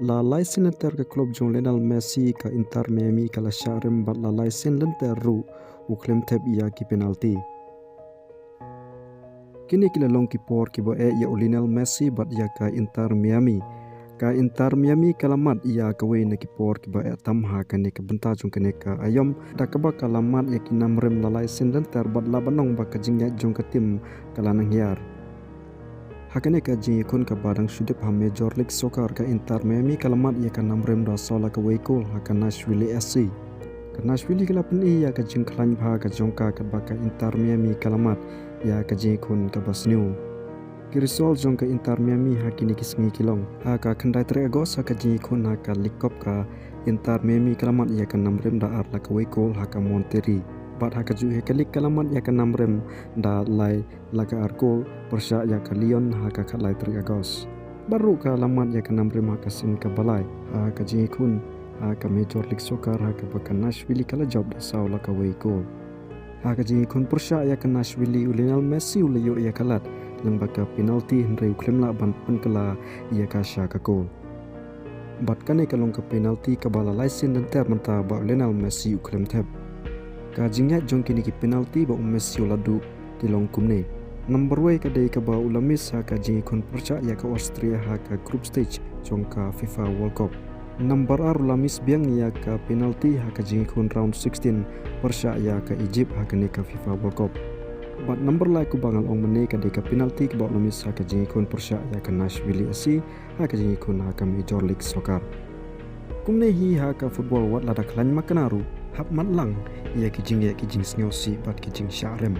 La laisen lenter ke klub jong Lionel Messi ka Inter Miami kala sharem bat la laisen lenter ru uklem tep ia ki penalti. Kini kila long kipor kibo ya Lionel Messi bat ia ka Inter Miami. Ka Inter Miami kalamat ia kawe na kipor kibo tamha kane ka benta jong kane ka ayom da kaba kalamat ya kinamrem la laisen lenter bat la banong ba ka jingya jong ka tim kala nang hiar. Hakane ka jingi kun ka badang sudip ha Major League Soccer ka Inter Miami kalamat ia ka namrem da sola ka Wakefield ha ka Nashville SC. Ka Nashville kala pun ia ka jing klan bha ka jongka ka baka Inter Miami kalamat ia ka jingi kun ka basniu. Kirisol jong ka Inter Miami ha kini kisngi kilong ha ka khandai 3 Agos ha ka jingi kun ha ka League Cup ka Inter Miami kalamat ia ka namrem da ar la ka Wakefield ha ka Monterrey. Bat haka ju hekalik kalamat ya ka namrem da lai laga arkol persya ya ka Lyon haka khalai 3 Agos. Baru ka lamat ya ka namrem haka sin ka balai haka jingi kun haka Major League Soccer haka baka Nashville kala job da saw la ka Wakefield. Haka jingi kun persya ya ka Nashville Lionel Messi ulayo ya kalat lang baka penalti hendrai uklem la ban pun kala ya ka sha ka gol. Bat kane kalong ka penalti ka bala laisen dan ter menta ba Lionel Messi uklem tep. Ka jingya jong kini ki penalti ba Messi ladu di long kumne. Number way ka dei ka ba ulamis ha ka jingi kun perca ya ka Austria ha ka group stage jong ka FIFA World Cup. Number ar ulamis biang ya ka penalti ha ka jingi kun round 16 perca ya ka Egypt ha ka ne ka FIFA World Cup. But number lai ku bangal ong mene ka dei ka penalti ka ba ulamis ha ka jingi kun perca ya ka Nashville SC ha ka jingi kun ha ka Major League Soccer. Kumne hi ha ka football wat lada klan makanaru hap matlang ia kijing sngosi bat kijing syarem.